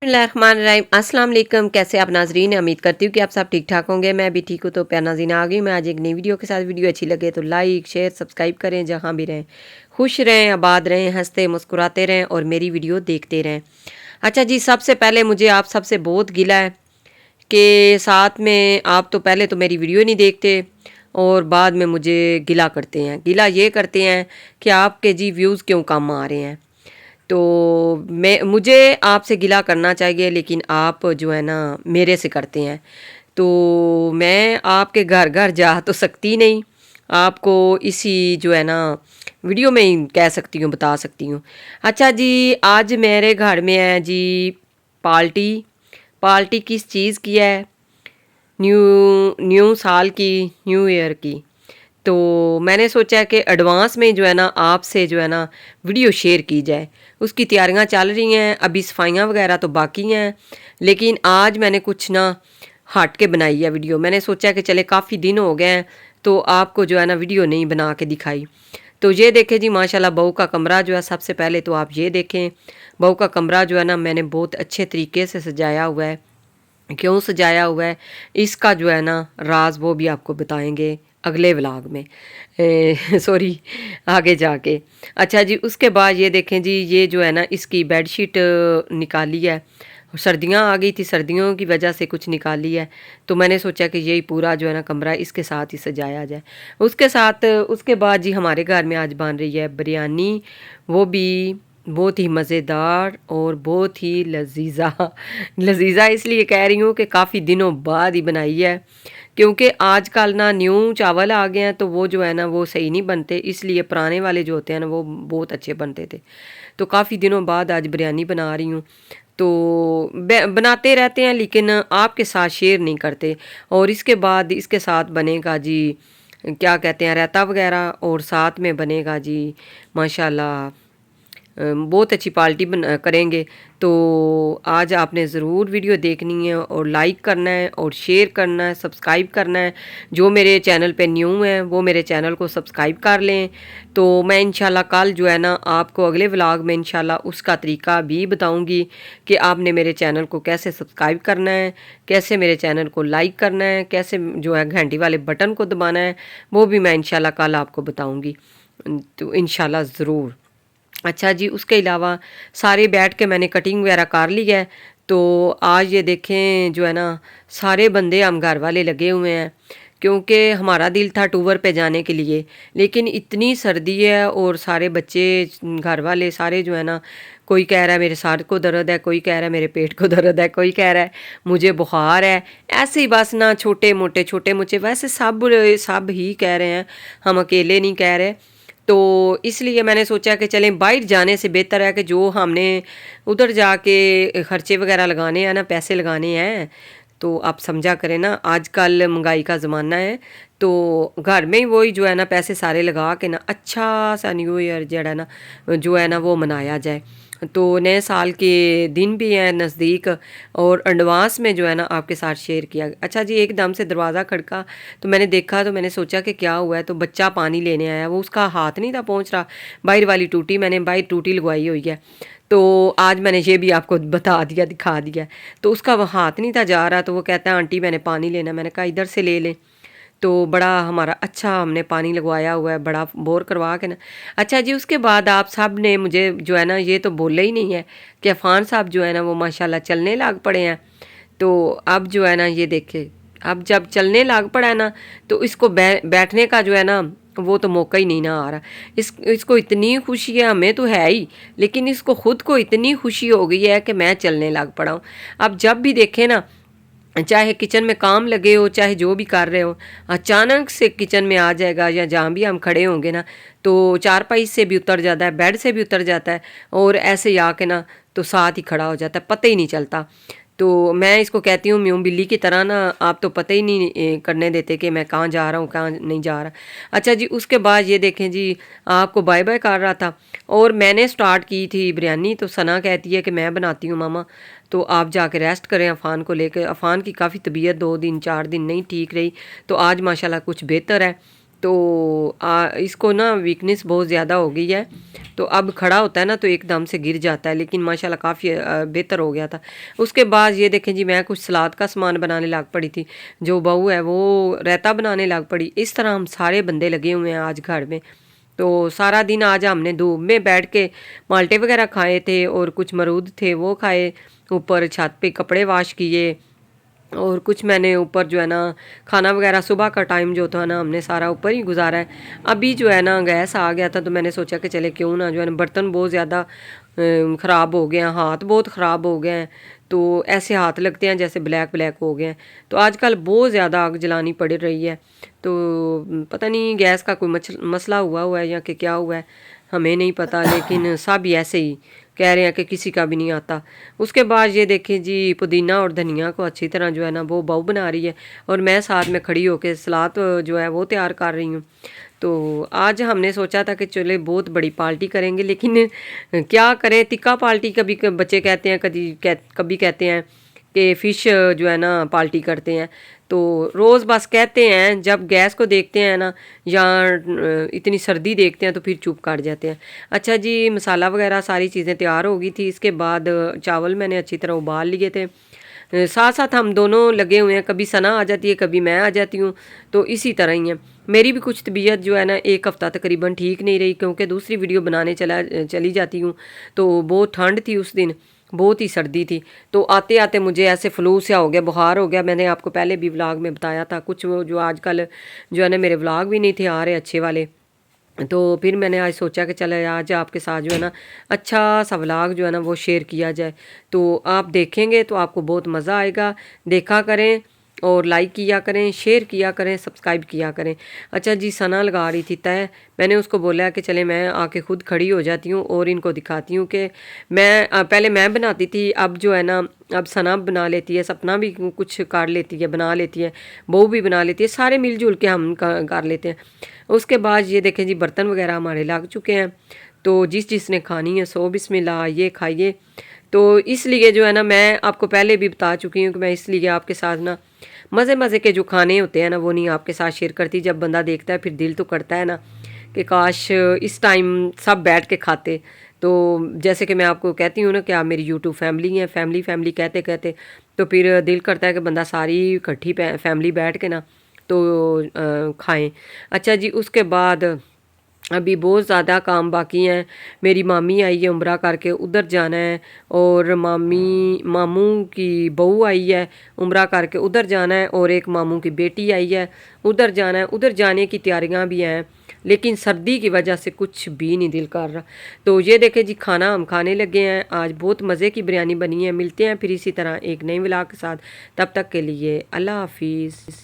बिस्मिल्लाहिर्रहमानिर्रहीम अस्सलाम वालेकुम। कैसे आप नाजरीन? उम्मीद करती हूँ कि आप सब ठीक ठाक होंगे। मैं भी ठीक हूँ। तो प्यार नाज़रीन आ गई मैं आज एक नई वीडियो के साथ। वीडियो अच्छी लगे तो लाइक शेयर सब्सक्राइब करें। जहाँ भी रहें खुश रहें, आबाद रहें, हंसते मुस्कुराते रहें और मेरी वीडियो देखते रहें। अच्छा जी, सबसे पहले मुझे आप सबसे बहुत गिला है कि साथ में आप तो पहले तो मेरी वीडियो नहीं देखते और बाद में मुझे गिला करते हैं। गिला ये करते हैं कि आपके जी व्यूज़ क्यों कम आ रहे हैं। तो मुझे आपसे गिला करना चाहिए, लेकिन आप जो है ना मेरे से करते हैं। तो मैं आपके घर घर जा तो सकती नहीं, आपको इसी जो है ना वीडियो में ही कह सकती हूँ, बता सकती हूँ। अच्छा जी, आज मेरे घर में है जी पार्टी। पार्टी किस चीज़ की है? न्यू न्यू साल की, न्यू ईयर की। तो मैंने सोचा कि एडवांस में जो है ना आपसे जो है ना वीडियो शेयर की जाए। उसकी तैयारियां चल रही हैं, अभी सफाइयां वगैरह तो बाकी हैं, लेकिन आज मैंने कुछ ना हट के बनाई है वीडियो। मैंने सोचा कि चले काफ़ी दिन हो गए हैं तो आपको जो है ना वीडियो नहीं बना के दिखाई। तो ये देखें जी, माशाल्लाह बहू का कमरा जो है, सबसे पहले तो आप ये देखें बहू का कमरा जो है ना मैंने बहुत अच्छे तरीके से सजाया हुआ है। क्यों सजाया हुआ है इसका जो है ना राज वो भी आपको बताएंगे अगले व्लॉग में, सॉरी आगे जाके। अच्छा जी, उसके बाद ये देखें जी, ये जो है ना इसकी बेडशीट निकाली है। सर्दियाँ आ गई थी, सर्दियों की वजह से कुछ निकाली है। तो मैंने सोचा कि यही पूरा जो है ना कमरा इसके साथ ही सजाया जाए। उसके साथ उसके बाद जी हमारे घर में आज बन रही है बिरयानी, वो भी बहुत ही मज़ेदार और बहुत ही लजीज़ा। लजीज़ा इसलिए कह रही हूँ कि काफ़ी दिनों बाद ही बनाई है, क्योंकि आजकल ना न्यू चावल आ गए हैं तो वो जो है ना वो सही नहीं बनते, इसलिए पुराने वाले जो होते हैं ना वो बहुत अच्छे बनते थे। तो काफ़ी दिनों बाद आज बिरयानी बना रही हूँ। तो बनाते रहते हैं लेकिन आपके साथ शेयर नहीं करते। और इसके बाद इसके साथ बनेगा जी क्या कहते हैं रायता वगैरह, और साथ में बनेगा जी माशाल्लाह बहुत अच्छी पार्टी करेंगे। तो आज आपने ज़रूर वीडियो देखनी है और लाइक करना है और शेयर करना है, सब्सक्राइब करना है। जो मेरे चैनल पे न्यू हैं वो मेरे चैनल को सब्सक्राइब कर लें। तो मैं इंशाल्लाह कल जो है ना आपको अगले व्लॉग में इंशाल्लाह उसका तरीका भी बताऊंगी कि आपने मेरे चैनल को कैसे सब्सक्राइब करना है, कैसे मेरे चैनल को लाइक करना है, कैसे जो है घंटी वाले बटन को दबाना है, वो भी मैं इंशाल्लाह कल आपको बताऊँगी। तो इंशाल्लाह ज़रूर। अच्छा जी, उसके अलावा सारे बैठ के मैंने कटिंग वगैरह कर ली है। तो आज ये देखें जो है ना सारे बंदे हम घर वाले लगे हुए हैं, क्योंकि हमारा दिल था टूर पे जाने के लिए, लेकिन इतनी सर्दी है और सारे बच्चे घर वाले सारे जो है ना, कोई कह रहा है मेरे सर को दर्द है, कोई कह रहा है मेरे पेट को दर्द है, कोई कह रहा है मुझे बुखार है। ऐसे ही बस ना छोटे मोटे वैसे सब सब ही कह रहे हैं, हम अकेले नहीं कह रहे। तो इसलिए मैंने सोचा कि चलें बाहर जाने से बेहतर है कि जो हमने उधर जाके खर्चे वगैरह लगाने हैं ना, पैसे लगाने हैं, तो आप समझा करें ना आजकल महंगाई का ज़माना है। तो घर में ही वही जो है ना पैसे सारे लगा के ना अच्छा सा न्यू ईयर जो है ना वो मनाया जाए। तो नए साल के दिन भी हैं नज़दीक, और एडवांस में जो है ना आपके साथ शेयर किया। अच्छा जी, एकदम से दरवाज़ा खड़का तो मैंने देखा, तो मैंने सोचा कि क्या हुआ है। तो बच्चा पानी लेने आया, वो उसका हाथ नहीं था पहुंच रहा। बाहर वाली टूटी, मैंने बाहर टूटी लगवाई हुई है। तो आज मैंने ये भी आपको बता दिया, दिखा दिया। तो उसका वो हाथ नहीं था जा रहा, तो वो कहता है आंटी मैंने पानी लेना। मैंने कहा इधर से ले लें। तो बड़ा हमारा अच्छा हमने पानी लगवाया हुआ है, बड़ा बोर करवा के ना। अच्छा जी, उसके बाद आप सब ने मुझे जो है ना ये तो बोला ही नहीं है कि अफान साहब जो है ना वो माशाल्लाह चलने लग पड़े हैं। तो अब जो है ना ये देखे, अब जब चलने लग पड़ा है ना तो इसको बैठने का जो है ना वो तो मौका ही नहीं ना आ रहा। इसको इतनी खुशी है, हमें तो है ही, लेकिन इसको खुद को इतनी खुशी हो गई है कि मैं चलने लग पड़ा हूँ। अब जब भी देखे ना, चाहे किचन में काम लगे हो, चाहे जो भी कर रहे हो, अचानक से किचन में आ जाएगा, या जहाँ भी हम खड़े होंगे ना तो चारपाई से भी उतर जाता है, बेड से भी उतर जाता है, और ऐसे ही आके ना तो साथ ही खड़ा हो जाता है, पता ही नहीं चलता। तो मैं इसको कहती हूँ म्यूँ बिल्ली की तरह ना, आप तो पता ही नहीं करने देते कि मैं कहाँ जा रहा हूँ, कहाँ नहीं जा रहा। अच्छा जी, उसके बाद ये देखें जी, आपको बाय बाय कर रहा था और मैंने स्टार्ट की थी बिरयानी। तो सना कहती है कि मैं बनाती हूँ मामा, तो आप जाके रेस्ट करें अफ़ान को लेकर। अफ़ान की काफ़ी तबीयत 2 दिन 4 दिन नहीं ठीक रही, तो आज माशाल्लाह कुछ बेहतर है। तो इसको ना वीकनेस बहुत ज़्यादा हो गई है। तो अब खड़ा होता है ना तो एकदम से गिर जाता है, लेकिन माशाल्लाह काफ़ी बेहतर हो गया था। उसके बाद ये देखें जी, मैं कुछ सलाद का सामान बनाने लग पड़ी थी, जो बहू है वो रायता बनाने लग पड़ी। इस तरह हम सारे बंदे लगे हुए हैं आज घर में। तो सारा दिन आज हमने धूप में बैठ के माल्टे वगैरह खाए थे और कुछ मरूद थे वो खाए, ऊपर छत पे कपड़े वाश किए, और कुछ मैंने ऊपर जो है ना खाना वगैरह सुबह का टाइम जो था ना हमने सारा ऊपर ही गुजारा है। अभी जो है ना गैस आ गया था तो मैंने सोचा कि चले क्यों ना जो है ना, बर्तन बहुत ज़्यादा ख़राब हो गए हैं, हाथ बहुत ख़राब हो गए हैं। तो ऐसे हाथ लगते हैं जैसे ब्लैक ब्लैक हो गए हैं। तो आजकल बहुत ज़्यादा आग जलानी पड़ रही है। तो पता नहीं गैस का कोई मसला हुआ है या कि क्या हुआ है, हमें नहीं पता, लेकिन सब ही ऐसे ही कह रहे हैं कि किसी का भी नहीं आता। उसके बाद ये देखें जी, पुदीना और धनिया को अच्छी तरह जो है ना वो बहू बना रही है, और मैं साथ में खड़ी होकर सलाद जो है वो तैयार कर रही हूँ। तो आज हमने सोचा था कि चले बहुत बड़ी पार्टी करेंगे, लेकिन क्या करें, तिक्का पार्टी कभी बच्चे कहते हैं, कभी कहते हैं कि फ़िश जो है ना पार्टी करते हैं। तो रोज़ बस कहते हैं, जब गैस को देखते हैं ना या इतनी सर्दी देखते हैं तो फिर चुप कर जाते हैं। अच्छा जी, मसाला वगैरह सारी चीज़ें तैयार हो गई थी। इसके बाद चावल मैंने अच्छी तरह उबाल लिए थे। साथ साथ हम दोनों लगे हुए हैं, कभी सना आ जाती है कभी मैं आ जाती हूँ, तो इसी तरह ही है। मेरी भी कुछ तबीयत जो है ना एक हफ़्ता तकरीबन ठीक नहीं रही, क्योंकि दूसरी वीडियो बनाने चली जाती हूँ। तो बहुत ठंड थी उस दिन, बहुत ही सर्दी थी। तो आते आते मुझे ऐसे फ्लू सा हो गया, बुखार हो गया। मैंने आपको पहले भी व्लॉग में बताया था। कुछ वो जो आजकल जो है ना मेरे व्लॉग भी नहीं थे आ रहे अच्छे वाले। तो फिर मैंने आज सोचा कि चलो आज आपके साथ जो है ना अच्छा सा व्लॉग जो है ना वो शेयर किया जाए। तो आप देखेंगे तो आपको बहुत मज़ा आएगा। देखा करें और लाइक किया करें, शेयर किया करें, सब्सक्राइब किया करें। अच्छा जी, सना लगा रही थी तय, मैंने उसको बोला कि चले मैं आके खुद खड़ी हो जाती हूँ और इनको दिखाती हूँ कि मैं पहले मैं बनाती थी, अब जो है ना अब सना बना लेती है, सपना भी कुछ कर लेती है, बना लेती है, बहू भी बना लेती है, सारे मिलजुल के हम कर लेते हैं। उसके बाद ये देखें जी, बर्तन वगैरह हमारे लग चुके हैं। तो जिसने खानी है सो बिस्मिल्लाह ये खाइए। तो इसलिए जो है ना मैं आपको पहले भी बता चुकी हूँ कि मैं इसलिए आपके साथ ना मज़े मज़े के जो खाने होते हैं ना वो नहीं आपके साथ शेयर करती। जब बंदा देखता है फिर दिल तो करता है ना कि काश इस टाइम सब बैठ के खाते। तो जैसे कि मैं आपको कहती हूँ ना कि आप मेरी यूट्यूब फैमिली है, फैमिली फैमिली कहते कहते तो फिर दिल करता है कि बंदा सारी इकट्ठी फैमिली बैठ के ना तो खाएं। अच्छा जी, उसके बाद अभी बहुत ज़्यादा काम बाकी हैं। मेरी मामी आई है उम्रा करके, उधर जाना है, और मामू की बहू आई है उम्रा करके, उधर जाना है, और एक मामू की बेटी आई है उधर जाना है। उधर जाने की तैयारियां भी हैं, लेकिन सर्दी की वजह से कुछ भी नहीं दिल कर रहा। तो ये देखें जी, खाना हम खाने लगे हैं। आज बहुत मज़े की बिरयानी बनी है। मिलते हैं फिर इसी तरह एक नई व्लॉग के साथ। तब तक के लिए अल्लाह हाफिज़।